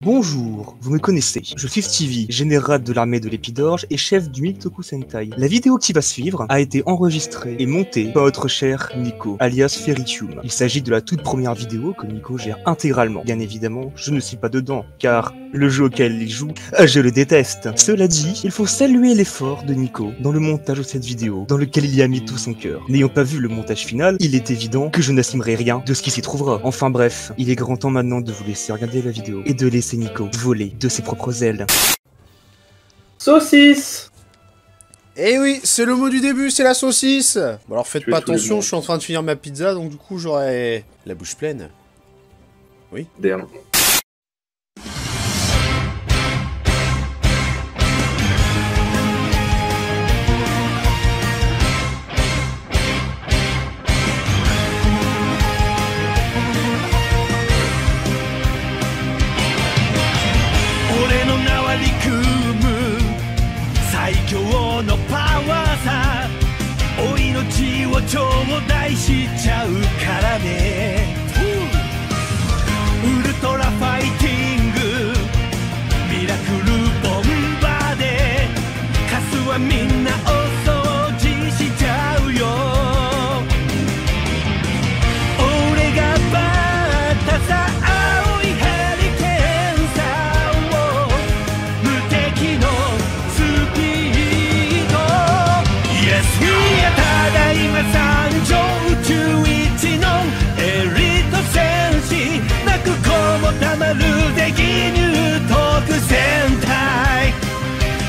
Bonjour, vous me connaissez, je suis Stevie, général de l'armée de l'Épidorge et chef du Mitoku Sentai. La vidéo qui va suivre a été enregistrée et montée par notre cher Nico, alias Ferritium. Il s'agit de la toute première vidéo que Nico gère intégralement. Bien évidemment, je ne suis pas dedans, car le jeu auquel il joue, je le déteste. Cela dit, il faut saluer l'effort de Nico dans le montage de cette vidéo, dans lequel il y a mis tout son cœur. N'ayant pas vu le montage final, il est évident que je n'assumerai rien de ce qui s'y trouvera. Enfin bref, il est grand temps maintenant de vous laisser regarder la vidéo et de laisser Nico voler de ses propres ailes. Saucisse. Eh oui, c'est le mot du début, c'est la saucisse. Bon alors faites pas attention, je suis en train de finir ma pizza, donc du coup j'aurai la bouche pleine. Oui. Damn.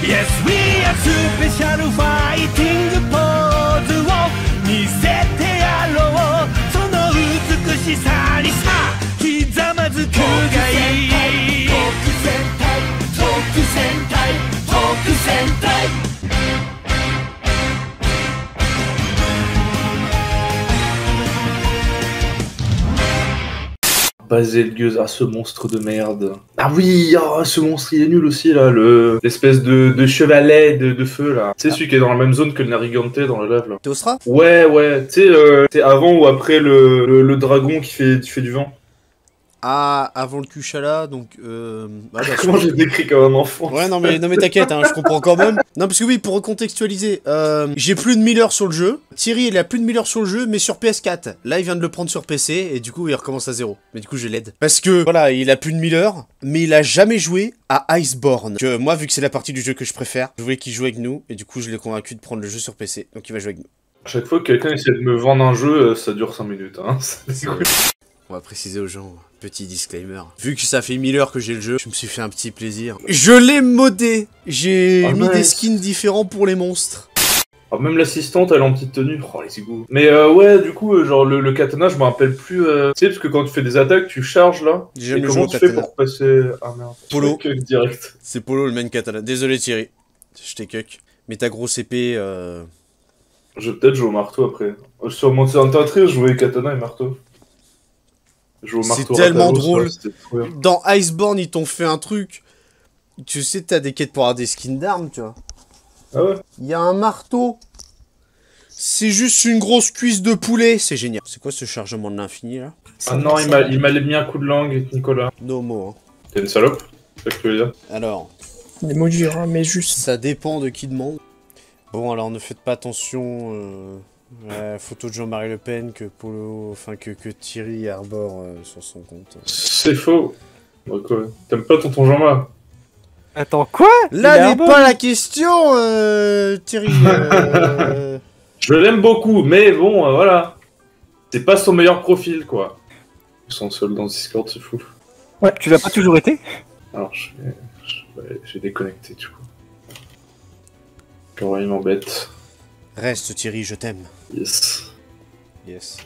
Yes, we are スペシャルファイティングポーズを見せてやろう。その美しさにさひざまずくがいい。特戦隊特戦隊特戦隊。Baselgeuse, ce monstre de merde. Ah oui, ce monstre il est nul aussi là, l'espèce de chevalet de feu là. Tu sais, celui qui est dans la même zone que le Narigante dans le lave là. Théostra ? Ouais, tu sais, avant ou après le dragon qui fait du vent. Ah, avant le Kushala, donc Comment j'ai décrit comme un enfant. Ouais, non mais t'inquiète, hein, je comprends quand même. Non, parce que oui, pour recontextualiser, j'ai plus de 1000 heures sur le jeu. Thierry, il a plus de 1000 heures sur le jeu, mais sur PS4. Là, il vient de le prendre sur PC, et du coup, il recommence à zéro. Mais du coup, je l'aide. Parce que, voilà, il a plus de 1000 heures, mais il a jamais joué à Iceborne. Que moi, vu que c'est la partie du jeu que je préfère, je voulais qu'il joue avec nous, et du coup, je l'ai convaincu de prendre le jeu sur PC. Donc, il va jouer avec nous. À chaque fois que quelqu'un essaie de me vendre un jeu, ça dure 5 minutes, hein. C'est cool. On va préciser aux gens, petit disclaimer. Vu que ça fait 1000 heures que j'ai le jeu, je me suis fait un petit plaisir. Je l'ai modé. J'ai mis des skins différents pour les monstres. Alors même l'assistante, elle est en petite tenue. Oh, les égouts. Mais ouais, du coup, genre le katana, je me rappelle plus. Tu sais, parce que quand tu fais des attaques, tu charges là. Et comment tu fais pour passer... Ah merde. Polo. Direct. C'est Polo le main katana. Désolé Thierry. Je t'ai cuck. Mais ta grosse épée... Je vais peut-être jouer au marteau après. Sur Monster Hunter 13, je jouais katana et marteau. C'est tellement drôle. Dans Iceborne, ils t'ont fait un truc. Tu sais, t'as des quêtes pour avoir des skins d'armes, tu vois. Ah ouais. Il y a un marteau. C'est juste une grosse cuisse de poulet. C'est génial. C'est quoi ce chargement de l'infini, là? Ah non, il m'a mis un coup de langue, Nicolas. No more. T'es une salope? C'est ce que tu veux dire? Alors. Des mots durs, hein, mais juste. Ça dépend de qui demande. Bon, alors ne faites pas attention... La photo de Jean-Marie Le Pen que Polo, enfin que Thierry arbore sur son compte. C'est faux. T'aimes pas tonton Jean-Marc? Attends, quoi? Là n'est pas la question, Thierry. Je l'aime beaucoup, mais bon, voilà. C'est pas son meilleur profil, quoi. Ils sont seuls dans Discord, c'est fou. Ouais, tu l'as pas toujours été? Alors, j'ai déconnecté, du coup. Quand il m'embête. Reste, Thierry, je t'aime. Yes. Yes.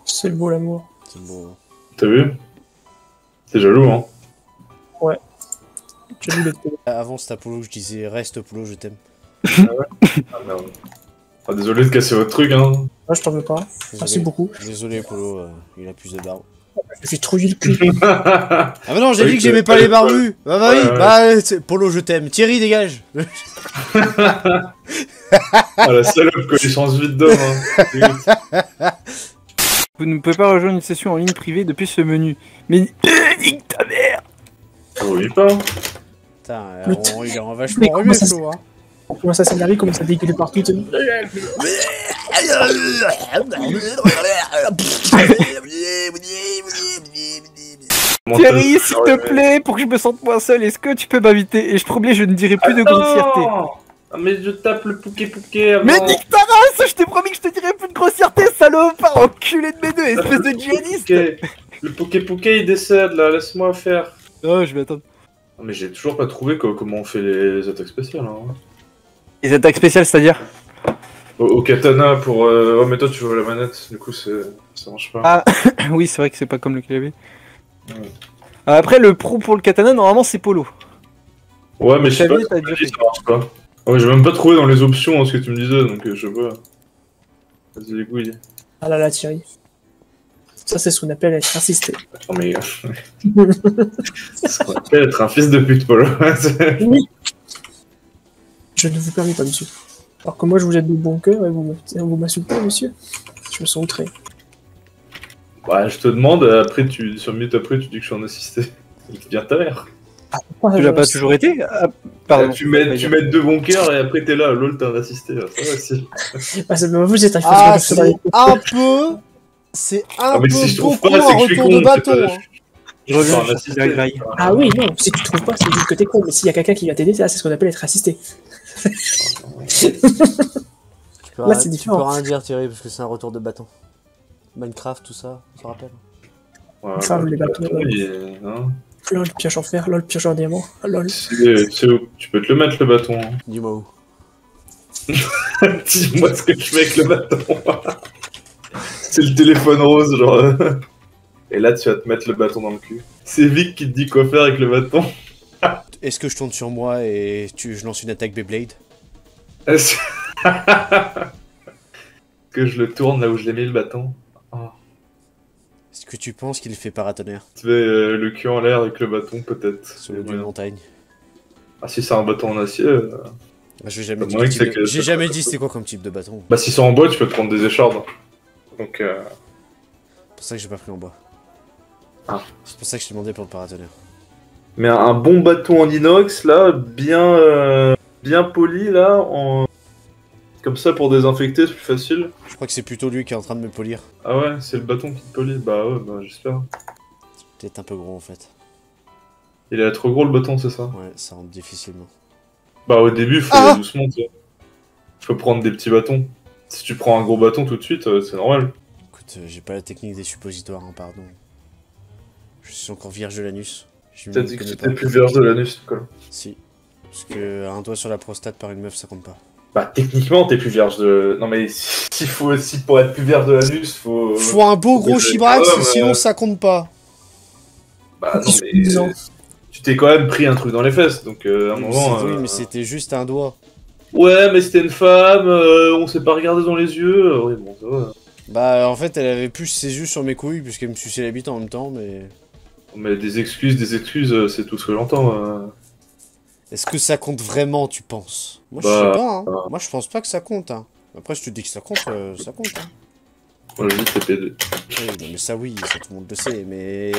C'est beau l'amour. C'est beau. Hein. T'as vu? T'es jaloux, hein? Ouais. Avant, c'était à Polo que je disais reste, Polo, je t'aime. Ah ouais? Ah merde. Ah, désolé de casser votre truc, hein. Moi, je t'en veux pas. Désolé. Merci beaucoup. Désolé, Polo, il a plus de barbe. Je vais trouiller le cul. Ah bah non, j'ai dit que j'aimais pas les barbus. Bah bah oui, bah Polo, je t'aime. Thierry, dégage. Ah la salope, quoi, il change vite d'homme, hein. Vous ne pouvez pas rejoindre une session en ligne privée depuis ce menu. Mais nique ta mère. Ah oui, pas. Putain, il est en vachement remué, Flo, hein. Comment ça s'énerve, comment ça dégueule partout. Thierry, s'il te plaît, pour que je me sente moins seul, est-ce que tu peux m'inviter? Et je promets, je ne dirai plus de grossièreté. Ah, mais je tape le pouquet avant. Mais nique ta race, je t'ai promis que je te dirai plus de grossièreté, salopard, enculé de mes deux, espèce de djihadiste. Le pouquet il décède là, laisse-moi faire. Oh, je vais attendre. Ah, mais j'ai toujours pas trouvé comment on fait les attaques spéciales. Hein. Les attaques spéciales, c'est-à-dire? Au katana pour... Oh mais toi tu joues à la manette, du coup ça marche pas. Ah, oui, c'est vrai que c'est pas comme le clavier. Après, le pro pour le katana, normalement, c'est Polo. Ouais, mais je sais pas, t'as déjà fait. ça marche pas. Ouais, j'ai même pas trouvé dans les options ce que tu me disais, donc je sais pas. Vas-y, les couilles. Ah là là, Thierry. Ça, c'est ce qu'on appelle être assisté. Attends, mais... c'est ce qu'on appelle être un fils de pute, Polo. Oui. Je ne vous permets pas, monsieur. Alors que moi, je vous jette de bon cœur et vous m'insultez, monsieur. Je me sens outré. Ouais, je te demande, après sur Mute, après tu dis que je suis en assisté. Il devient ta mère. Tu l'as pas toujours été? Ah, pardon. Tu mets deux bons cœurs et après t'es là, lol, t'es un assisté. Ça va aussi. Ah, c'est vous êtes un Ah, fils c'est un peu... C'est un mais peu si je trouve beaucoup pas, c'est un que je suis retour de con. bâton, hein. Je reviens un sur assisté. la grille. Ah oui, non, si tu trouves pas, c'est juste que t'es con. Mais s'il y a quelqu'un qui va t'aider, là, c'est ce qu'on appelle être assisté. Là, c'est différent. Tu peux rien dire, Thierry, parce que c'est un retour de bâton. Minecraft, tout ça, on s'en rappelle. Ouais, Enfin, les bâtons, hein. Lol, pioche en fer, lol, pioche en diamant, lol. Tu peux te le mettre le bâton. Hein. Dis-moi où. Dis-moi ce que je fais avec le bâton. C'est le téléphone rose, genre. Et là, tu vas te mettre le bâton dans le cul. C'est Vic qui te dit quoi faire avec le bâton. Est-ce que je tourne sur moi et je lance une attaque Beyblade? Est-ce que je le tourne là où je l'ai mis le bâton? Oh. Est-ce que tu penses qu'il fait paratonnerre? Tu mets le cul en l'air avec le bâton, peut-être. Sur le haut d'une montagne. Ah, si c'est un bâton en acier. J'ai jamais dit, Moi, c'est que j'ai ça jamais peut dit être c'était quoi comme type de bâton. Bah, si c'est en bois, tu peux te prendre des échardes. Donc, C'est pour ça que j'ai pas pris en bois. Ah. C'est pour ça que je t'ai demandé pour le paratonnerre. Mais un bon bâton en inox, là, bien poli, là, comme ça pour désinfecter, c'est plus facile. Je crois que c'est plutôt lui qui est en train de me polir. Ah ouais, c'est le bâton qui te polie. Bah ouais, bah j'espère. C'est peut-être un peu gros en fait. Il est trop gros le bâton, c'est ça? Ouais, ça rentre difficilement. Bah au début, faut y aller doucement, tu sais. Faut prendre des petits bâtons. Si tu prends un gros bâton tout de suite, c'est normal. Écoute, j'ai pas la technique des suppositoires, hein, pardon. Je suis encore vierge de l'anus. T'as dit que t'étais plus vierge de l'anus, quoi. Si. Parce que un doigt sur la prostate par une meuf, ça compte pas. Bah techniquement, t'es plus vierge de... Non mais s'il faut aussi pour être plus vierge de l'anus, faut... Faut un beau gros chibrax, sinon ça compte pas. Bah non mais... Tu t'es quand même pris un truc dans les fesses, donc à un moment... Oui, mais c'était juste un doigt. Ouais, mais c'était une femme, on s'est pas regardé dans les yeux... Oui, bon, ça va. Bah en fait, elle avait plus ses yeux sur mes couilles, puisqu'elle me suçait la bite en même temps, mais... Mais des excuses, c'est tout ce que j'entends. Est-ce que ça compte vraiment, tu penses? Moi, je Bah, sais pas, hein. Moi, je pense pas que ça compte, hein. Après, je te dis que ça compte, ça compte, hein. Moi, je dis que t'es PD. Oui, non, mais ça, oui, ça, tout le monde le sait, mais...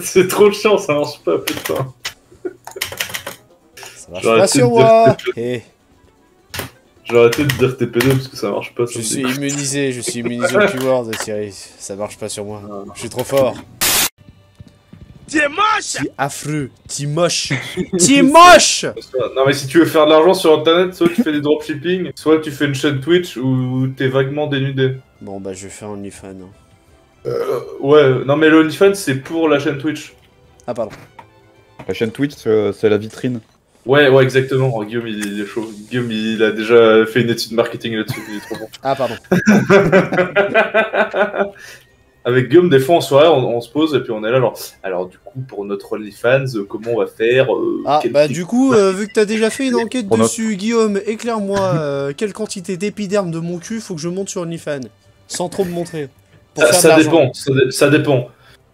C'est trop chiant, ça marche pas, putain. Ça marche pas sur moi. J'ai arrêté de dire t'es PD parce que ça marche pas. Je suis immunisé au keyword, Thierry. Ça marche pas sur moi. Je suis trop fort. T'es moche! T'es affreux, t'es moche, t'es moche! Non mais si tu veux faire de l'argent sur internet, soit tu fais des dropshipping, soit tu fais une chaîne Twitch où t'es vaguement dénudé. Bon bah je vais faire OnlyFans. Ouais, non mais le OnlyFans c'est pour la chaîne Twitch. Ah pardon. La chaîne Twitch, c'est la vitrine. Ouais, exactement. Oh, Guillaume il est chaud. Guillaume il a déjà fait une étude marketing là-dessus, il est trop bon. Ah pardon. Avec Guillaume, des fois en soirée, on se pose et puis on est là alors du coup pour notre OnlyFans, comment on va faire du coup, vu que t'as déjà fait une enquête dessus, Guillaume, éclaire-moi quelle quantité d'épiderme de mon cul faut que je monte sur OnlyFans, sans trop me montrer. Ça dépend, ça dépend.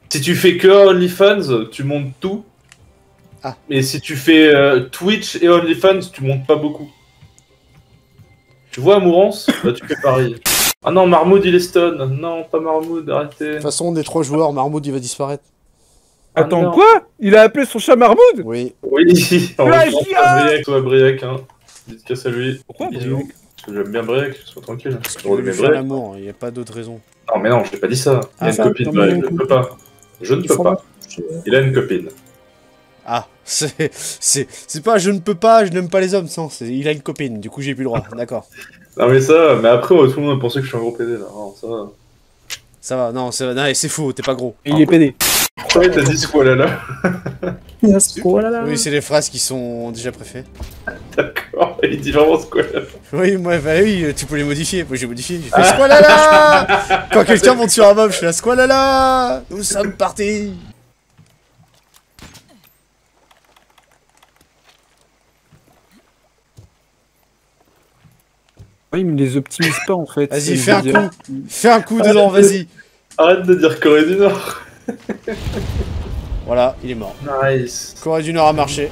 Si tu fais que OnlyFans, tu montes tout. Ah. Mais si tu fais Twitch et OnlyFans, tu montes pas beaucoup. Tu vois Mourance, bah tu fais pareil. Ah non, Marmoud il est stun. Non, pas Marmoud, arrêtez. De toute façon, on est 3 joueurs, Marmoud il va disparaître. Ah Attends, non. quoi? Il a appelé son chat Marmoud? Oui. Oui, Plagiat. Briac, toi Briac, hein. Dites casse à lui. Pourquoi Bisous. Briac? Parce que j'aime bien Briac, sois tranquille. Parce Je qu'il veut lui remets faire Briac. l'amour, il n'y a pas d'autre raison. Non, mais non, j'ai pas dit ça. Il a Ah, une copine, non, bah, mais- je ne peux pas. Je ne peux pas. Il a une copine. Ah, c'est pas je ne peux pas, je n'aime pas les hommes, non, il a une copine, du coup j'ai plus le droit, d'accord. Non, mais ça, mais après, tout le monde a pensé que je suis un gros PD là. Non, ça. Ça va, non, c'est faux, t'es pas gros. Et il est pédé. Ouais, t'as dit ce quoi là? Oh là là. Oui, c'est les phrases qui sont déjà préfaites. D'accord, il dit vraiment ce quoi là. Oui, moi, bah oui, tu peux les modifier. Moi j'ai modifié, j'ai fait squalala. Quand quelqu'un monte sur un mob, je fais la squalala. Nous sommes partis. Oui, mais il les optimise pas en fait. Vas-y, c'est fais un bizarre. coup. Fais un coup dedans, vas-y. Arrête de dire Corée du Nord. Voilà, il est mort. Nice. Corée du Nord a marché.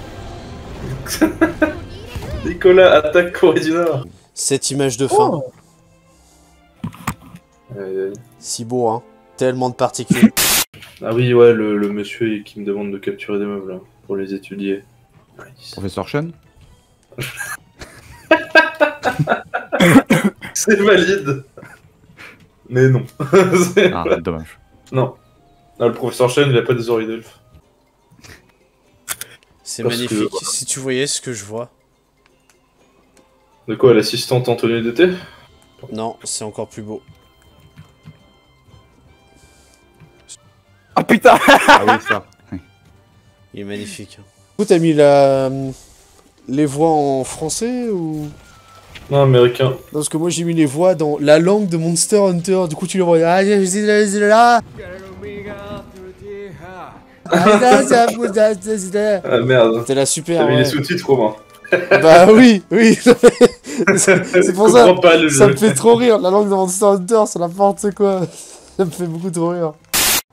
Nicolas attaque Corée du Nord. Cette image de fin. Oh. Si beau, hein. Tellement de particules. Ah oui, ouais, le monsieur qui me demande de capturer des meubles là, pour les étudier. Nice. Professeur Chen? C'est valide. Mais non. C'est- Ah, dommage. Non. Non, le professeur Chen, il a pas des oreilles d'elfe. C'est Parce que- magnifique. Si tu voyais ce que je vois. De quoi, l'assistante Anthony d'été? Non, c'est encore plus beau. Ah putain. Ah oui, ça. Il est magnifique. Du coup, t'as mis les voix en français ou... Non, américain. Non, parce que moi j'ai mis les voix dans la langue de Monster Hunter. Du coup, tu les vois. Ah, là. Ah merde. T'es la super. T'as mis Ouais. les sous-titres, Romain. Bah oui, oui. C'est pour Je ça. comprends pas le Ça jeu. me fait trop rire. La langue de Monster Hunter, c'est n'importe quoi. Ça me fait beaucoup trop rire.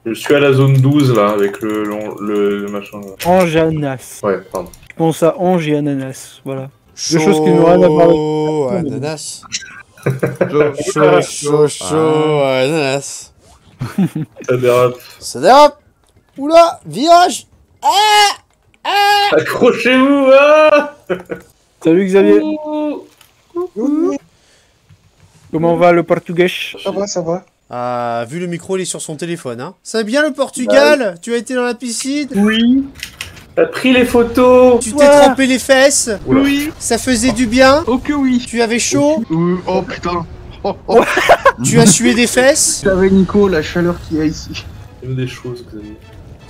Je suis à la zone 12 là, avec le machin. Là. Ange et ananas. Ouais, pardon. Je pense à ange et ananas. Voilà. Deux choses qui n'ont rien à voir avec- Ananas. Je- Chaud, ananas. Ça dérape. Ça dérape. Oula, virage. Accrochez-vous, ah. Salut Xavier. Comment va le portugais? Ça va, ça va. Ah, vu le micro, il est sur son téléphone, hein. Ça va bien le Portugal? Tu as été dans la piscine? Oui. T'as pris les photos. Tu t'es trempé les fesses? Oula. Oui, Ça faisait du bien? oh que oui. Tu avais chaud? Oh putain. Oh, oh. Tu as sué des fesses? Tu savais Nico, la chaleur qu'il y a ici. Fais-nous des choses, Xavier.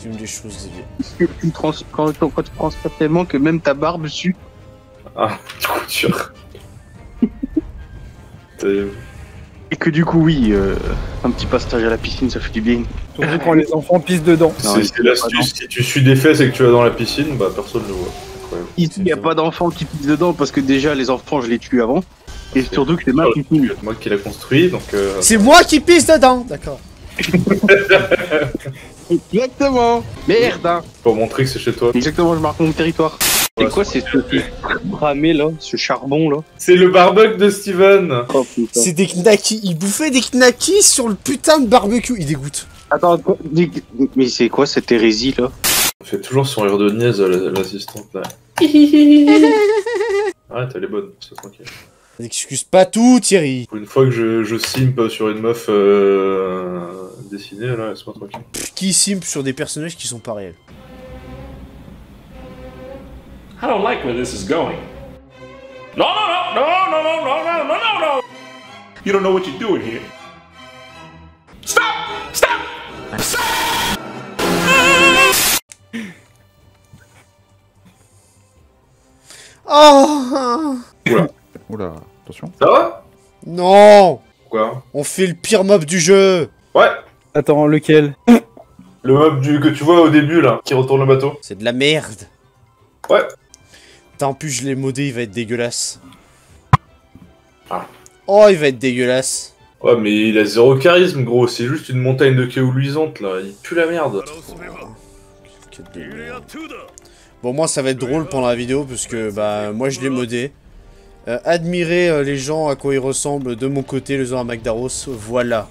Tu me des choses, Xavier. Quand tu transpires tellement que même ta barbe sue. Ah, du coup, dur. T'as- Et que du coup, oui, un petit passage à la piscine, ça fait du bien. Surtout quand les enfants pissent dedans. Non, C'est l'astuce. Si tu suis des fesses et que tu vas dans la piscine, bah personne ne le voit. Incroyable. Ici, il n'y a pas d'enfants qui pissent dedans parce que déjà, les enfants, je les tue avant. Et surtout que c'est ma piscine. C'est moi qui l'a construit, donc. C'est moi qui pisse dedans! D'accord. Exactement. Merde, hein. Pour montrer que c'est chez toi. Exactement, je marque mon territoire. Ouais, Et quoi, c'est ce cramé là, ce charbon là? C'est le barbecue de Steven. Oh putain. C'est des knackis. Il bouffait des knackis sur le putain de barbecue. Il dégoûte. Attends, mais c'est quoi cette hérésie là? On fait toujours son rire de niaise, l'assistante là. Arrête, elle est bonne, c'est tranquille. N'excuse pas tout, Thierry. Une fois que je simp sur une meuf dessinée, là, laisse-moi tranquille. Qui simp sur des personnages qui sont pas réels. I don't like where this is going. No, no, no, no, no, no, no, no, no, no! You don't know what you're doing here. Stop! Stop! Oh Oula, attention. Ça va? non! Quoi? On fait le pire mob du jeu. Ouais! Attends, lequel? Le mob que tu vois au début, là, qui retourne le bateau. C'est de la merde. Ouais. Tant plus je l'ai modé, il va être dégueulasse. Ah. Oh, il va être dégueulasse. Ouais, mais il a zéro charisme, gros. C'est juste une montagne de cailloux luisante, là. Il pue la merde. Quel dégueu. Bon, moi, ça va être drôle pendant la vidéo, parce que, bah, moi, je l'ai modé. Admirer les gens à quoi ils ressemblent de mon côté, le Zora Magdaros, voilà.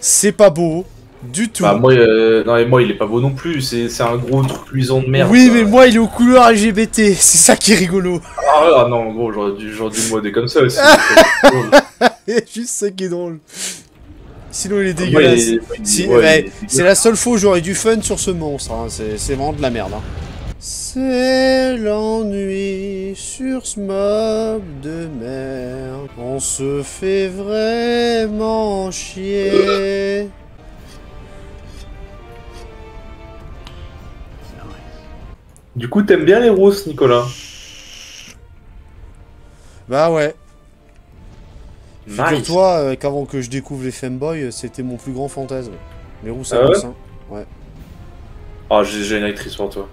C'est pas beau, du tout. Bah moi, non mais moi il est pas beau non plus, c'est un gros truc luisant de merde. Oui, ça. mais moi il est aux couleurs LGBT, c'est ça qui est rigolo. Ah non, gros, j'aurais dû me modder comme ça aussi. C'est juste ça qui est drôle. Sinon il est Moi, dégueulasse. il est C'est la seule fois où j'aurais du fun sur ce monstre, hein. C'est vraiment de la merde. Hein. C'est l'ennui sur ce mob de merde. On se fait vraiment chier. Du coup, t'aimes bien les rousses, Nicolas? Bah ouais. Nice. Figure-toi qu'avant que je découvre les femboys, c'était mon plus grand fantasme. Les rousses à Ah ouais rousses, hein. Ouais. Ah, j'ai une actrice pour toi.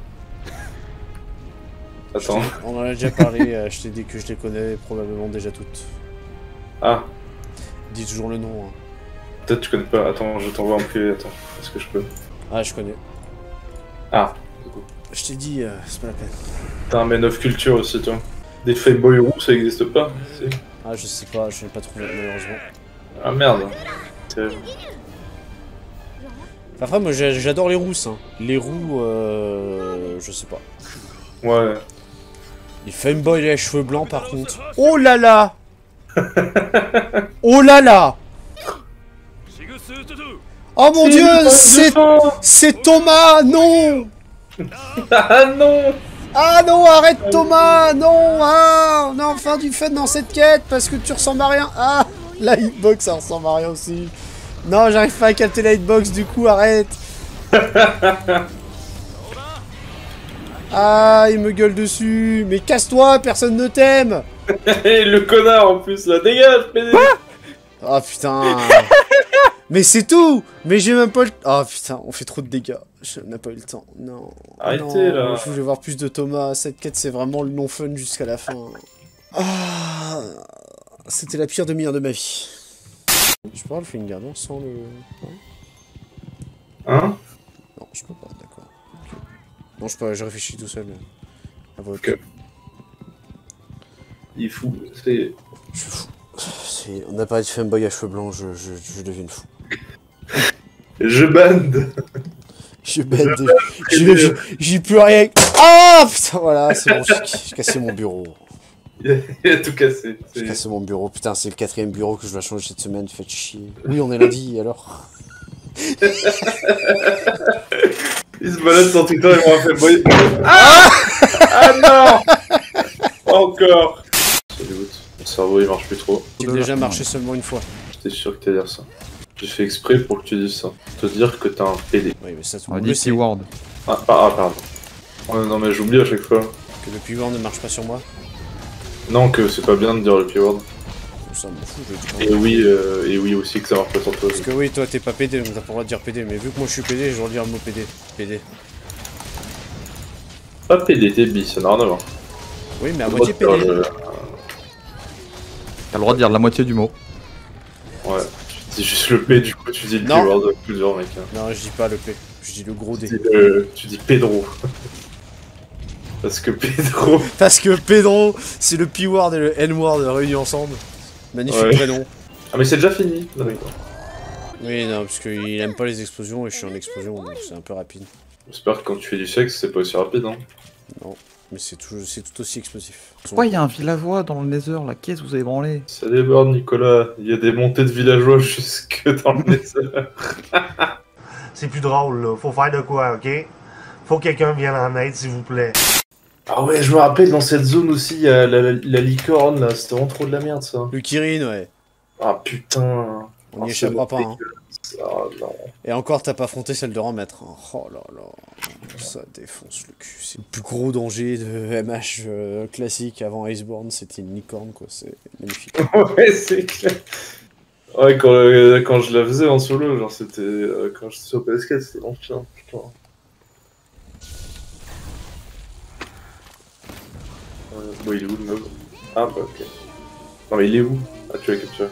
Attends. On en a déjà parlé, je t'ai dit que je les connais probablement déjà toutes. Ah, Dis toujours le nom. Hein. peut-être tu connais pas. Attends, je t'envoie un privé. Attends, est-ce que je peux? Ah, je connais. Ah, du coup. Je t'ai dit, c'est pas la peine. T'as un man of culture aussi, toi. Des fanboys roux, ça existe pas. Si. Ah, je sais pas, je n'ai pas trouvé malheureusement. Ah merde. Enfin, moi j'adore les rousses. Hein. Les roux, je sais pas. Ouais. Les femboys et les cheveux blancs par contre. Oh là là. Oh là là. Oh mon dieu, c'est Thomas, non. Ah non. Ah non, arrête Thomas, non, ah, on a enfin du fun dans cette quête parce que tu ressembles à rien. Ah, la hitbox ça ressemble à rien aussi. Non, j'arrive pas à capter la hitbox du coup, arrête. Ah, il me gueule dessus. Mais casse-toi, personne ne t'aime. Le connard en plus là, dégage, PD. Ah putain. Mais c'est tout. Mais j'ai même pas le... Ah putain, on fait trop de dégâts. Je n'ai pas eu le temps. Non. Arrêtez non. là. Je voulais voir plus de Thomas. Cette quête, c'est vraiment le non-fun jusqu'à la fin. Ah, c'était la pire demi-heure de ma vie. Je peux le Fingarden sans le... Hein? Non, je peux pas, d'accord. Okay. Non, je réfléchis tout seul. À votre... Ok. Il est fou, c'est... Je suis fou. On a parlé de fanboy à cheveux blancs, je deviens fou. Je bande. J'y peux rien. Ah putain, voilà, c'est bon, j'ai cassé mon bureau. Il a tout cassé. J'ai cassé mon bureau, putain, c'est le 4ème bureau que je dois changer cette semaine, faites chier. Oui, on est lundi, alors. Il se balade sur Twitter et on fait boy. Ah, ah non. Encore. Mon cerveau il marche plus trop. J'ai déjà marché seulement une fois. J'étais sûr que t'allais dire ça. J'ai fait exprès pour que tu dises ça. Te dire que t'as un PD. Oui, mais ça On a dit P-word. Ah, pardon. Ouais, non mais j'oublie à chaque fois. Que le P-word ne marche pas sur moi. Non, que c'est pas bien de dire le P-word. Ça m'en fout, je le dis. Et oui aussi que ça marche pas sur toi. Parce que oui, toi t'es pas PD, donc t'as pas le droit de dire PD, mais vu que moi je suis PD, je dois dire le mot PD. PD. Pas PD, t'es bi, ça n'a rien à voir. Oui, mais à moitié PD. T'as le droit de dire la moitié du mot. Ouais, tu dis juste le P, du coup tu dis le P-word plus dur, mec. Non, je dis pas le P, je dis le gros D. Tu dis Pedro. Parce que Pedro... Parce que Pedro, c'est le P-word et le N-word réunis ensemble. Magnifique prénom. Ah mais c'est déjà fini. Non, oui. Oui, non, parce qu'il aime pas les explosions et je suis en explosion, donc c'est un peu rapide. J'espère que quand tu fais du sexe, c'est pas aussi rapide, hein. Non, mais c'est tout aussi explosif. Pourquoi il y a un villageois dans le Nether là? Qu'est-ce que vous avez branlé? Ça déborde, Nicolas. Il y a des montées de villageois jusque dans le Nether. C'est plus drôle, là. Faut faire de quoi, ok? Faut que quelqu'un vienne en aide, s'il vous plaît. Ah ouais, je me rappelle, dans cette zone aussi, il y a la licorne, là. C'était vraiment trop de la merde, ça. Le Kirin, ouais. Ah putain. On n'y échappera pas, hein. Ah non. Et encore, t'as pas affronté celle de Ramètre. Hein. Oh là là. Ça défonce le cul. C'est le plus gros danger de MH classique avant Iceborne, c'était une licorne, quoi. C'est magnifique. Ouais, c'est clair. Ouais, quand je la faisais en solo, genre c'était... quand j'étais sur PS4, c'était vraiment chiant, putain. Bon, il est où le mob? Ah bah ok. Non mais il est où? Ah tu l'as capturé.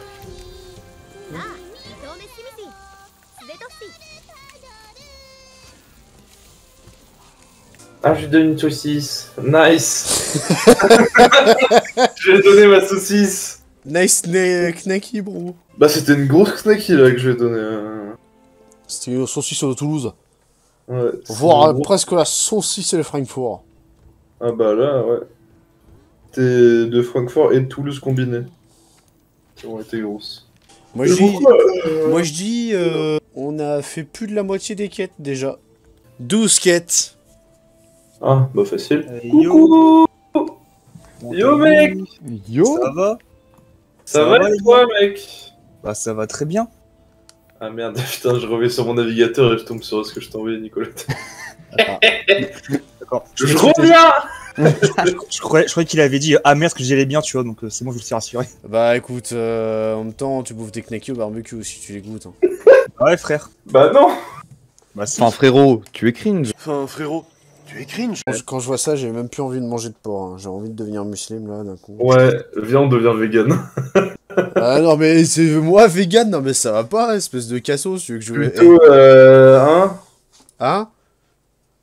Ah, je lui donne une saucisse. Nice. Je lui ai donné ma saucisse. Nice knacky, bro. Bah, c'était une grosse knacky là que je lui ai donné. C'était une saucisse de Toulouse. Ouais. Voire presque la saucisse et le Francfort. Ah bah là, ouais. C'était de Francfort et de Toulouse combinés. Qui ont été grosses. Moi je dis, on a fait plus de la moitié des quêtes déjà. 12 quêtes. Ah, bah facile. Yo. Yo mec. Yo. Ça va? Ça va et toi mec? Bah ça va très bien. Ah merde, putain, je reviens sur mon navigateur et je tombe sur ce que je t'ai envoyé, Nicolas. D'accord. Je reviens. Je croyais qu'il avait dit ah merde que j'allais bien, tu vois, donc c'est bon, je me suis rassuré. Bah écoute, en même temps, tu bouffes des knackis au barbecue si tu les goûtes. Hein. Ouais, frère. Bah non. Bah, Enfin, frérot, tu es cringe. Enfin, frérot, tu es cringe. Quand je vois ça, j'ai même plus envie de manger de porc. Hein. J'ai envie de devenir musulman là d'un coup. Ouais, viens, on devient vegan. Ah non, mais c'est moi vegan, non mais ça va pas, espèce de cassos, tu veux que je. Plutôt, hein? Hein?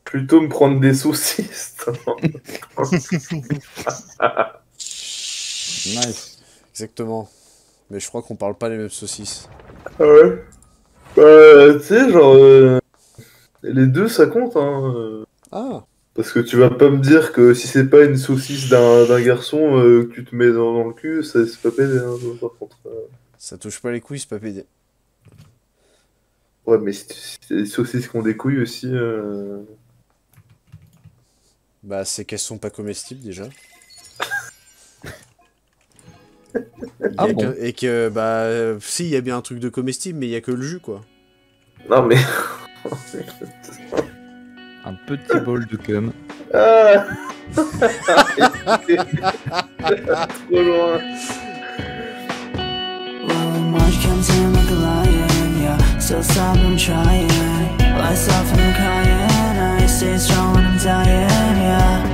Plutôt me prendre des saucisses. Nice. Exactement. Mais je crois qu'on parle pas les mêmes saucisses. Ah ouais. Tu sais, genre, les deux ça compte, hein. Ah. Parce que tu vas pas me dire que si c'est pas une saucisse d'un garçon que tu te mets dans le cul, c'est pas pédé, hein, par contre. Ça touche pas les couilles, c'est pas pédé. Ouais, mais c'est des saucisses qui ont des couilles aussi. Bah, c'est qu'elles sont pas comestibles déjà. Ah bon. Et que, bah, si, il y a bien un truc de comestible, mais il y a que le jus, quoi. Non, mais. Un petit bol de cum. Ah. Trop loin. March comes in like a lion, yeah. Still stop, I'm trying. Lights off and I'm crying. I stay strong when I'm dying, yeah.